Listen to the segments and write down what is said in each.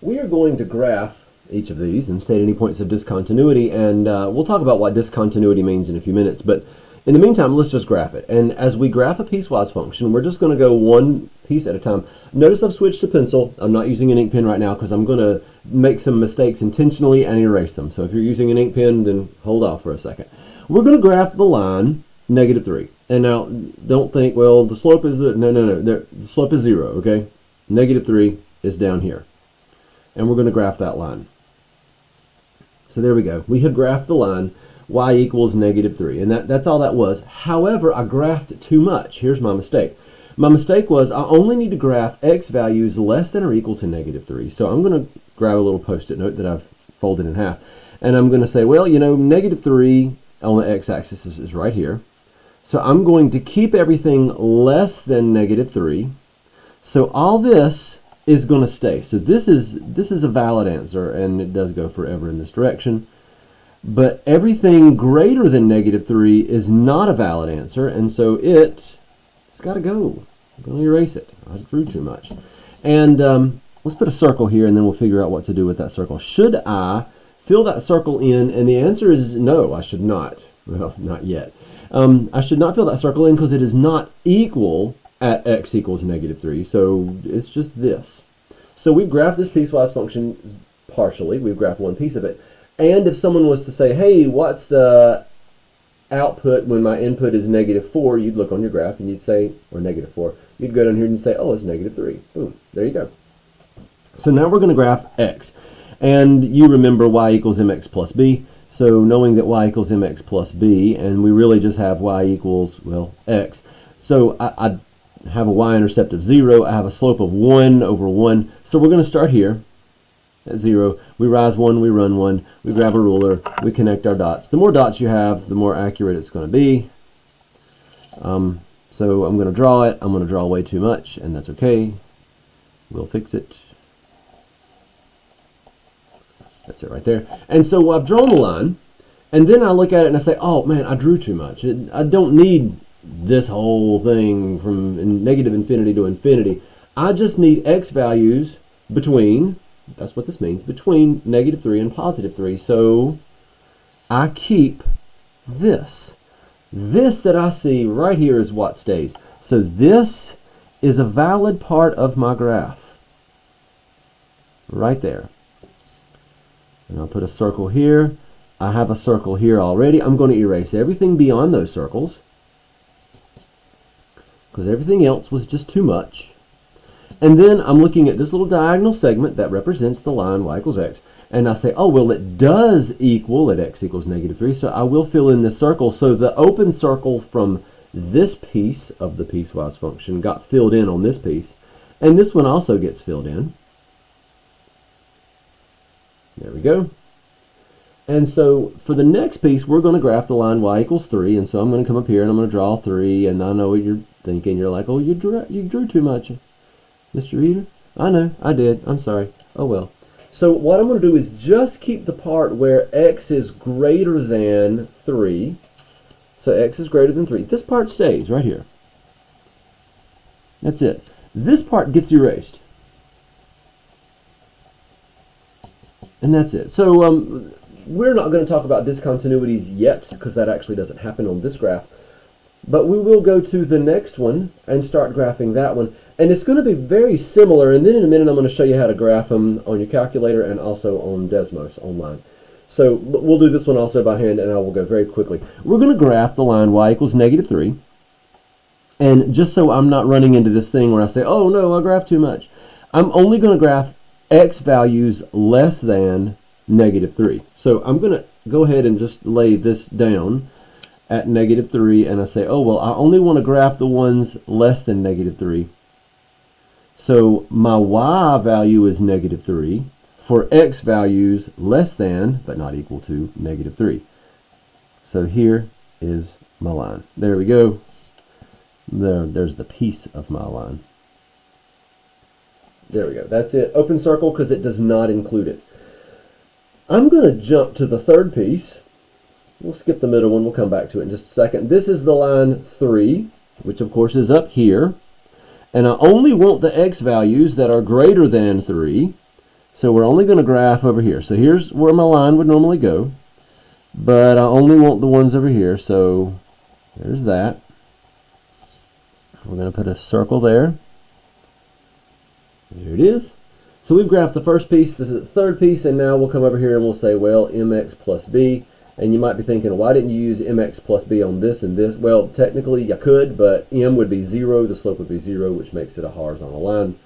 We are going to graph each of these and state any points of discontinuity, and we'll talk about what discontinuity means in a few minutes, but in the meantime, let's just graph it. And as we graph a piecewise function, we're just going to go one piece at a time. Notice I've switched to pencil. I'm not using an ink pen right now because I'm going to make some mistakes intentionally and erase them. So if you're using an ink pen, then hold off for a second. We're going to graph the line -3. And now, don't think, well, the slope is, no. The slope is 0, okay? -3 is down here. And we're going to graph that line. So there we go. We have graphed the line y equals -3, and that's all that was. However, I graphed too much. Here's my mistake. My mistake was I only need to graph x values less than or equal to -3. So I'm going to grab a little post-it note that I've folded in half, and I'm going to say, well, you know, -3 on the x-axis is right here. So I'm going to keep everything less than -3. So all this is going to stay. So this is a valid answer, and it does go forever in this direction. But everything greater than -3 is not a valid answer, and so it's got to go. I'm going to erase it. I drew too much. And let's put a circle here, and then we'll figure out what to do with that circle. Should I fill that circle in? And the answer is no, I should not. Well, not yet. I should not fill that circle in because it is not equal at x equals -3. So it's just this. So we've graphed this piecewise function partially. We've graphed one piece of it. And if someone was to say, hey, what's the output when my input is -4, you'd look on your graph and you'd say, or -4, you'd go down here and say, oh, it's -3. Boom, there you go. So now we're going to graph x. And you remember y equals mx plus b. So knowing that y equals mx plus b, and we really just have y equals, well, x. So I have a y-intercept of 0. I have a slope of 1 over 1. So we're going to start here at 0. We rise 1, we run 1, we grab a ruler, we connect our dots. The more dots you have, the more accurate it's going to be. So I'm going to draw it. I'm going to draw way too much, and that's okay. We'll fix it. That's it right there. And so I've drawn the line, and then I look at it and I say, oh man, I drew too much. I don't need this whole thing from negative infinity to infinity. I just need x values between, that's what this means, between -3 and +3. So I keep this. This that I see right here is what stays. So this is a valid part of my graph. Right there. And I'll put a circle here. I have a circle here already. I'm going to erase everything beyond those circles because everything else was just too much. And then I'm looking at this little diagonal segment that represents the line y equals x. And I say, oh, well, it does equal at x equals -3, so I will fill in this circle. So the open circle from this piece of the piecewise function got filled in on this piece. And this one also gets filled in. There we go. And so for the next piece, we're going to graph the line y equals 3. And so I'm going to come up here and I'm going to draw 3. And I know what you're thinking. You're like, oh, you drew too much, Mr. Reader. I know, I did. I'm sorry. Oh, well. So what I'm going to do is just keep the part where x is greater than 3. So x is greater than 3. This part stays right here. That's it. This part gets erased. And that's it. So we're not going to talk about discontinuities yet because that actually doesn't happen on this graph. But we will go to the next one and start graphing that one. And it's going to be very similar. And then in a minute I'm going to show you how to graph them on your calculator and also on Desmos online. So we'll do this one also by hand, and I will go very quickly. We're going to graph the line y equals -3. And just so I'm not running into this thing where I say, oh no, I graphed too much, I'm only going to graph x values less than -3. So I'm going to go ahead and just lay this down at -3, and I say, oh, well, I only want to graph the ones less than -3. So my y value is -3 for x values less than, but not equal to, -3. So here is my line. There we go. There's the piece of my line. There we go. That's it. Open circle because it does not include it. I'm going to jump to the third piece. We'll skip the middle one. We'll come back to it in just a second. This is the line 3, which of course is up here. And I only want the x values that are greater than 3. So we're only going to graph over here. So here's where my line would normally go, but I only want the ones over here. So there's that. We're going to put a circle there. There it is. So we've graphed the first piece, this is the third piece, and now we'll come over here and we'll say, well, mx plus b. And you might be thinking, why didn't you use mx plus b on this and this? Well, technically you could, but m would be 0, the slope would be 0, which makes it a horizontal line.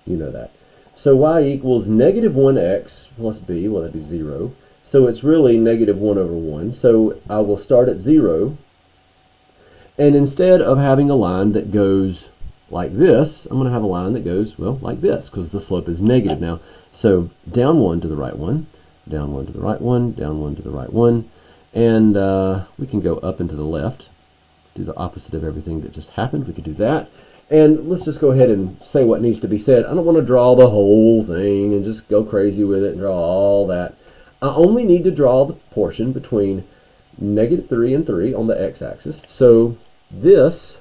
You know that. So y equals negative 1x plus b, well, that'd be 0. So it's really negative 1 over 1. So I will start at 0. And instead of having a line that goes like this, I'm going to have a line that goes, well, like this, because the slope is negative now. So down 1 to the right 1, down 1 to the right 1, down 1 to the right 1. And we can go up and to the left, do the opposite of everything that just happened. We could do that. And let's just go ahead and say what needs to be said. I don't want to draw the whole thing and just go crazy with it and draw all that. I only need to draw the portion between negative 3 and 3 on the x-axis. So this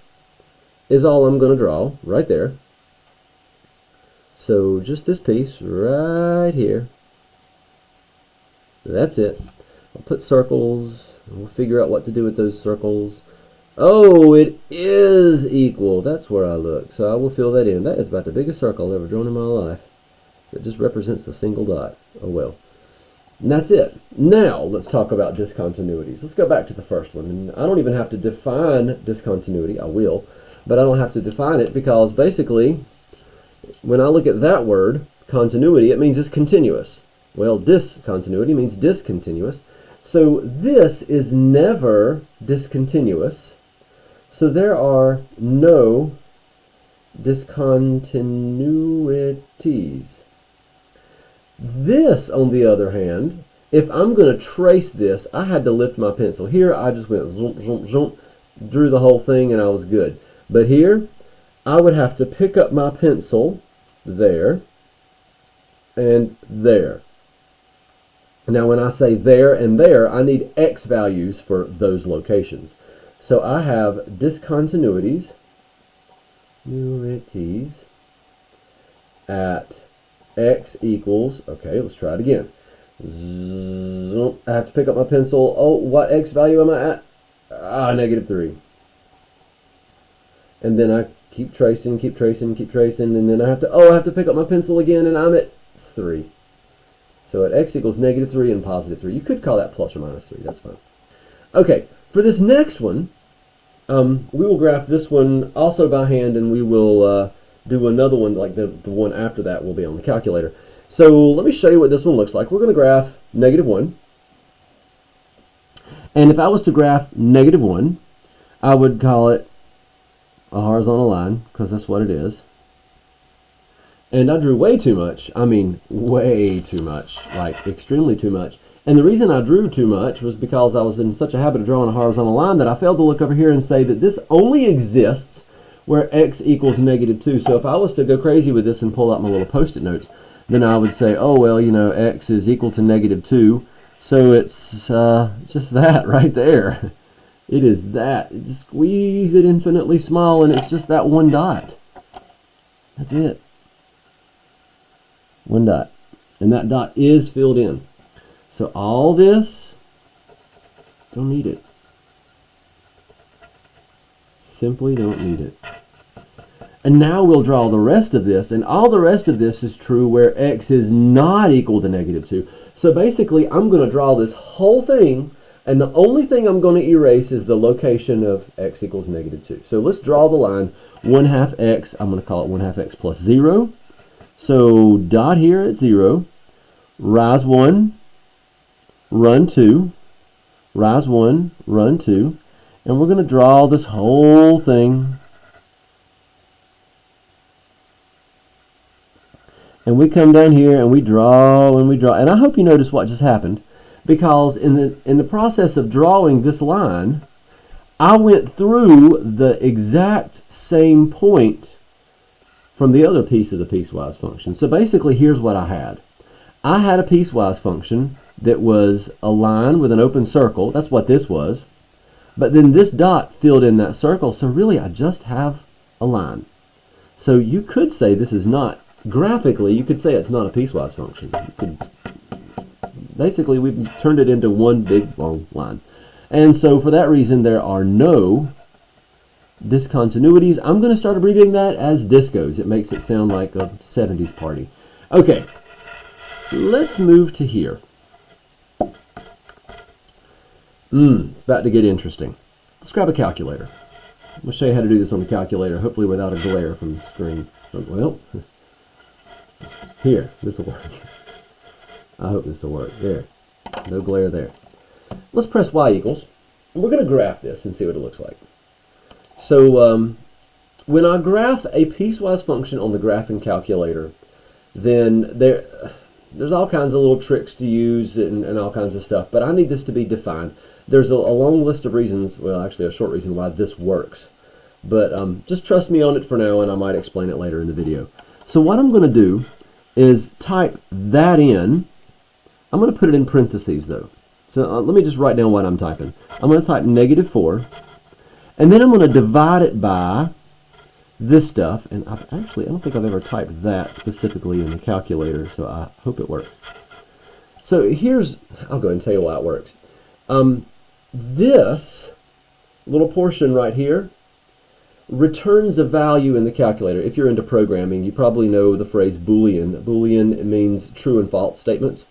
is all I'm going to draw right there. So just this piece right here. That's it. I'll put circles, and we'll figure out what to do with those circles. Oh, it is equal. That's where I look. So I will fill that in. That is about the biggest circle I've ever drawn in my life. It just represents a single dot. Oh well. And that's it. Now let's talk about discontinuities. Let's go back to the first one. And I don't even have to define discontinuity. I will. But I don't have to define it because basically when I look at that word, continuity, it means it's continuous. Well, discontinuity means discontinuous. So this is never discontinuous. So there are no discontinuities. This, on the other hand, if I'm going to trace this, I had to lift my pencil. Here, I just went zoom, zoom, zoom, drew the whole thing, and I was good. But here, I would have to pick up my pencil there and there. Now, when I say there and there, I need x values for those locations. So I have discontinuities at x equals, okay, let's try it again. I have to pick up my pencil. Oh, what x value am I at? Negative 3. And then I keep tracing, keep tracing, keep tracing, and then I have to pick up my pencil again, and I'm at 3. So at x equals negative 3 and positive 3. You could call that plus or minus 3. That's fine. Okay, for this next one, we will graph this one also by hand, and we will do another one, like the one after that will be on the calculator. So let me show you what this one looks like. We're going to graph negative 1. And if I was to graph negative 1, I would call it a horizontal line, because that's what it is. And I drew way too much. I mean, way too much. Like, extremely too much. And the reason I drew too much was because I was in such a habit of drawing a horizontal line that I failed to look over here and say that this only exists where x equals negative 2. So if I was to go crazy with this and pull out my little post-it notes, then I would say, oh, well, you know, x is equal to negative 2. So it's just that right there. It is that. You just squeeze it infinitely small, and it's just that one dot. That's it. One dot. And that dot is filled in. So all this, don't need it. Simply don't need it. And now we'll draw the rest of this, and all the rest of this is true where x is not equal to negative 2. So basically, I'm going to draw this whole thing, and the only thing I'm going to erase is the location of x equals negative 2. So let's draw the line 1/2 x. I'm going to call it 1/2 x plus 0. So dot here at 0, rise 1, run 2, rise 1, run 2, and we're going to draw this whole thing. And we come down here and we draw and we draw. And I hope you notice what just happened, because in the process of drawing this line, I went through the exact same point from the other piece of the piecewise function. So basically, here's what I had. I had a piecewise function that was a line with an open circle. That's what this was. But then this dot filled in that circle, so really I just have a line. So you could say this is not graphically, you could say it's not a piecewise function. Basically, we've turned it into one big long line. And so for that reason, there are no discontinuities. I'm going to start abbreviating that as discos. It makes it sound like a 70s party. Okay, let's move to here. It's about to get interesting. Let's grab a calculator. I'm going to show you how to do this on the calculator, hopefully without a glare from the screen. Well, here, this will work. I hope this will work. There. No glare there. Let's press y equals. And we're going to graph this and see what it looks like. So when I graph a piecewise function on the graphing calculator, then there's all kinds of little tricks to use and all kinds of stuff, but I need this to be defined. There's a long list of reasons, well actually a short reason why this works, but just trust me on it for now and I might explain it later in the video. So what I'm going to do is type that in. I'm going to put it in parentheses though. So let me just write down what I'm typing. I'm going to type -4, and then I'm going to divide it by this stuff, and I don't think I've ever typed that specifically in the calculator, so I hope it works. So I'll go ahead and tell you why it works. This little portion right here returns a value in the calculator. If you're into programming, you probably know the phrase Boolean. Boolean means true and false statements.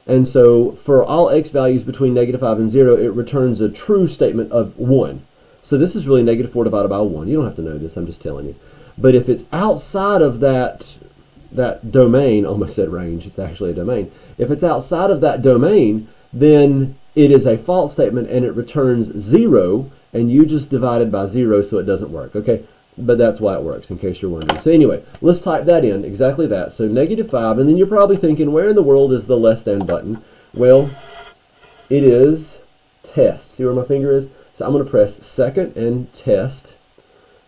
And so for all x values between -5 and 0, it returns a true statement of 1. So this is really -4 divided by 1. You don't have to know this, I'm just telling you. But if it's outside of that domain, almost said range, it's actually a domain. If it's outside of that domain, then it is a false statement and it returns 0, and you just divided by 0, so it doesn't work. Okay, but that's why it works, in case you're wondering. So anyway, let's type that in, exactly that. So -5, and then you're probably thinking, where in the world is the less than button? Well, it is test. See where my finger is? So I'm going to press second and test,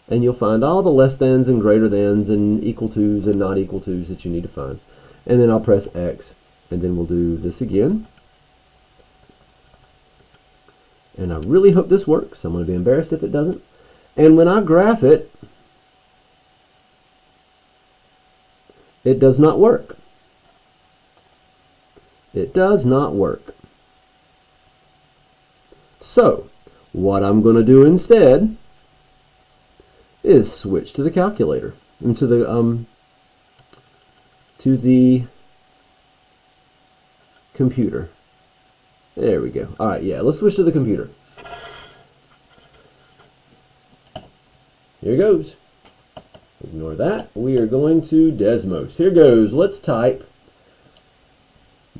and you'll find all the less thans and greater thans and equal tos and not equal tos that you need to find. And then I'll press X, and then we'll do this again. And I really hope this works. I'm going to be embarrassed if it doesn't. And when I graph it, it does not work. It does not work. So, what I'm going to do instead is switch to the calculator, and to the computer. There we go. All right, yeah, let's switch to the computer. Here goes. Ignore that. We are going to Desmos. Here goes. Let's type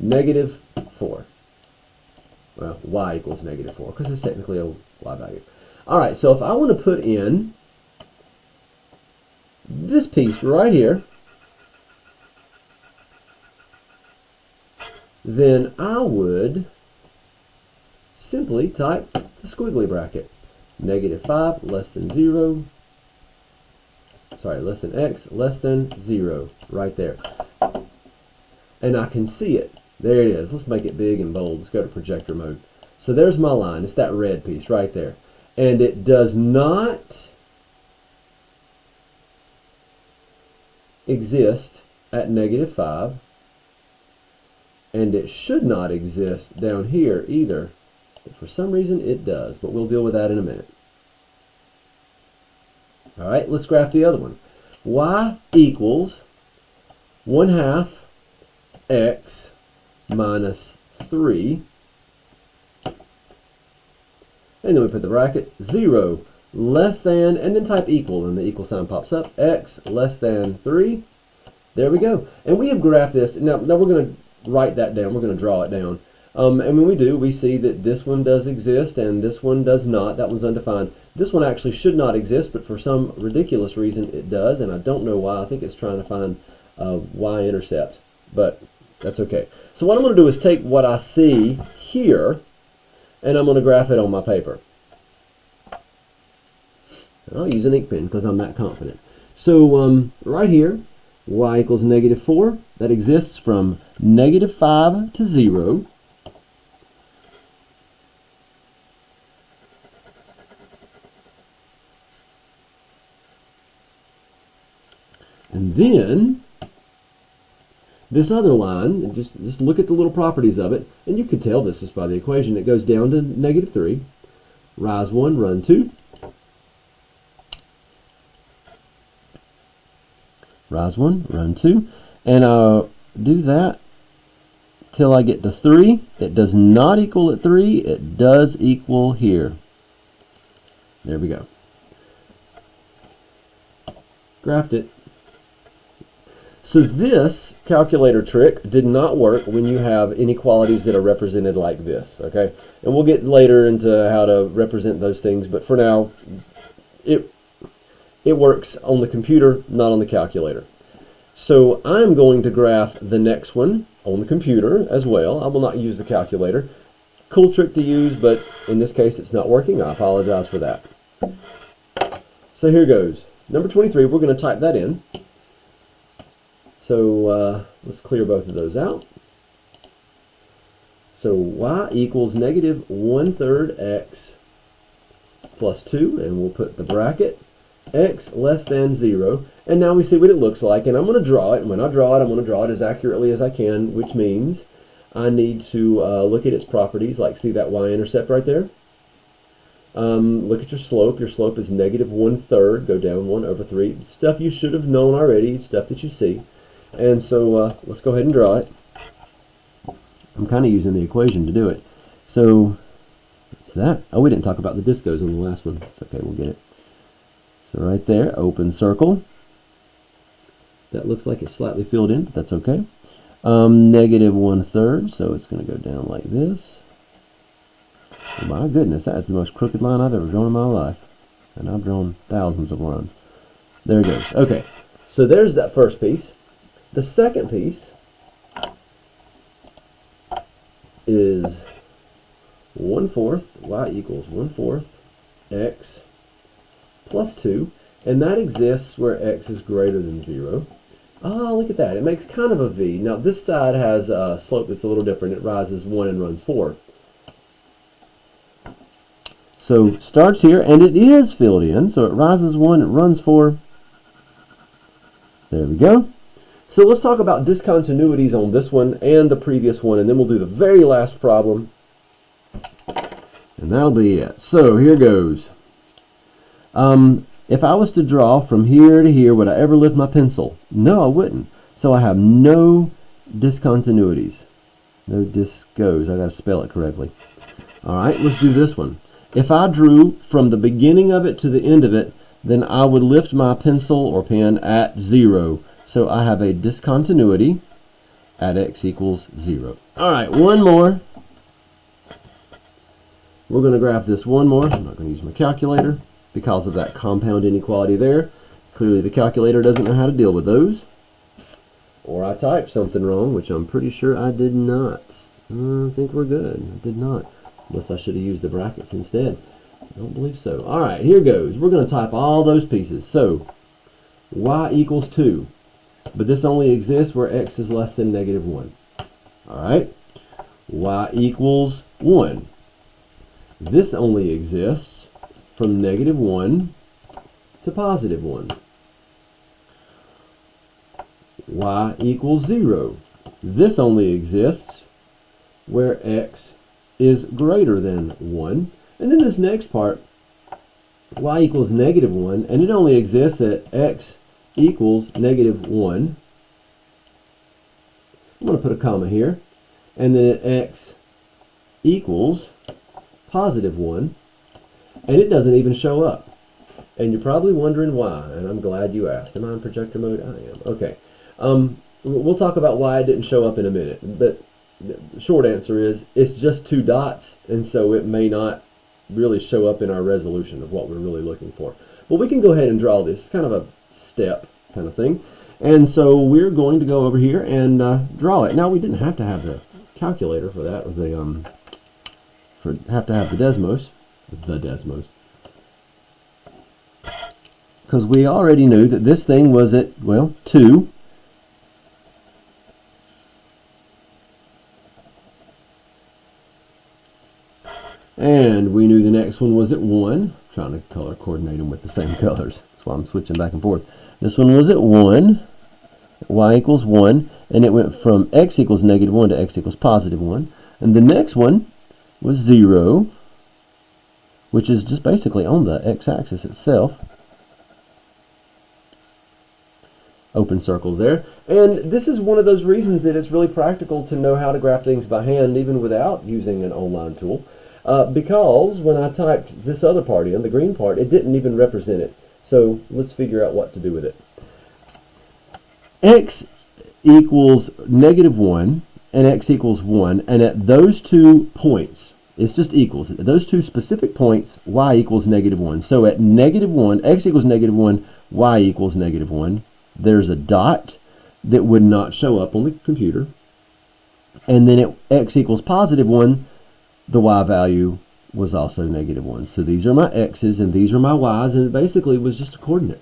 -4. Well, y equals -4, because it's technically a y value. All right, so if I want to put in this piece right here, then I would simply type the squiggly bracket. -5 less than 0. Sorry, less than x less than 0. Right there. And I can see it. There it is. Let's make it big and bold. Let's go to projector mode. So there's my line. It's that red piece right there. And it does not exist at -5. And it should not exist down here either. But for some reason it does. But we'll deal with that in a minute. All right, let's graph the other one. Y equals 1/2 x minus 3. And then we put the brackets, 0 less than, and then type equal, and the equal sign pops up, x less than 3. There we go. And we have graphed this. Now we're going to write that down. We're going to draw it down. And when we do, we see that this one does exist and this one does not. That one's undefined. This one actually should not exist, but for some ridiculous reason it does, and I don't know why. I think it's trying to find y-intercept, but that's okay. So what I'm going to do is take what I see here, and I'm going to graph it on my paper. And I'll use an ink pen because I'm that confident. So right here, y equals -4. That exists from -5 to 0. And then This other line, just look at the little properties of it, and you could tell this just by the equation. It goes down to -3, rise 1, run 2, rise 1, run 2, and I'll do that till I get to 3. It does not equal at 3. It does equal here. There we go. Graphed it. So this calculator trick did not work when you have inequalities that are represented like this, okay? And we'll get later into how to represent those things, but for now, it works on the computer, not on the calculator. So I'm going to graph the next one on the computer as well. I will not use the calculator. Cool trick to use, but in this case it's not working. I apologize for that. So here goes. Number 23, we're going to type that in. So let's clear both of those out. So y equals -1/3 x plus 2, and we'll put the bracket x less than 0. And now we see what it looks like, and I'm going to draw it. And when I draw it, I'm going to draw it as accurately as I can, which means I need to look at its properties, like see that y-intercept right there? Look at your slope. Your slope is -1/3. Go down 1/3. Stuff you should have known already, stuff that you see. And so let's go ahead and draw it. I'm kind of using the equation to do it. So what's that? Oh, we didn't talk about the discos on the last one. It's okay, we'll get it. So right there, open circle. That looks like it's slightly filled in, but that's okay. -1/3, so it's going to go down like this. Oh my goodness, that is the most crooked line I've ever drawn in my life. And I've drawn thousands of lines. There it goes. Okay, so there's that first piece. The second piece is 1/4, y equals 1/4 x plus 2, and that exists where x is greater than 0. Ah, look at that. It makes kind of a V. Now this side has a slope that's a little different. It rises 1 and runs 4. So starts here, and it is filled in. So it rises 1, it runs 4. There we go. So let's talk about discontinuities on this one and the previous one, and then we'll do the very last problem. And that'll be it. So here goes. If I was to draw from here to here, would I ever lift my pencil? No, I wouldn't. So I have no discontinuities. No discos. I got to spell it correctly. All right, let's do this one. If I drew from the beginning of it to the end of it, then I would lift my pencil or pen at 0. So I have a discontinuity at x equals 0. All right, one more. We're going to graph this one more. I'm not going to use my calculator because of that compound inequality there. Clearly the calculator doesn't know how to deal with those. Or I typed something wrong, which I'm pretty sure I did not. I think we're good. I did not. Unless I should have used the brackets instead. I don't believe so. All right, here goes. We're going to type all those pieces. So y equals 2. But this only exists where x is less than -1. All right. Y equals 1. This only exists from -1 to +1. Y equals 0. This only exists where x is greater than 1. And then this next part, y equals -1, and it only exists at x equals -1. I'm going to put a comma here, and then at x equals +1, and it doesn't even show up. And you're probably wondering why, and I'm glad you asked. Am I in projector mode? I am. Okay. We'll talk about why it didn't show up in a minute, but the short answer is it's just 2 dots, and so it may not really show up in our resolution of what we're really looking for. Well, we can go ahead and draw this. It's kind of a step kind of thing. And so we're going to go over here and draw it. Now, we didn't have to have the calculator for that, or the have to have the Desmos, because we already knew that this thing was at, well, 2. And we knew the next one was at 1. I'm trying to color coordinate them with the same colors. That's why I'm switching back and forth. This one was at 1. y equals 1, and it went from x equals -1 to x equals +1. And the next one was 0, which is just basically on the x-axis itself. Open circles there. And this is one of those reasons that it's really practical to know how to graph things by hand, even without using an online tool. Because when I typed this other part in, the green part, it didn't even represent it. So let's figure out what to do with it. X equals -1 and x equals 1, and at those two points, it's just equals. At those two specific points, y equals -1. So at -1, x equals -1, y equals -1. There's a dot that would not show up on the computer. And then at x equals +1, the y value was also -1. So these are my x's and these are my y's, and it basically was just a coordinate.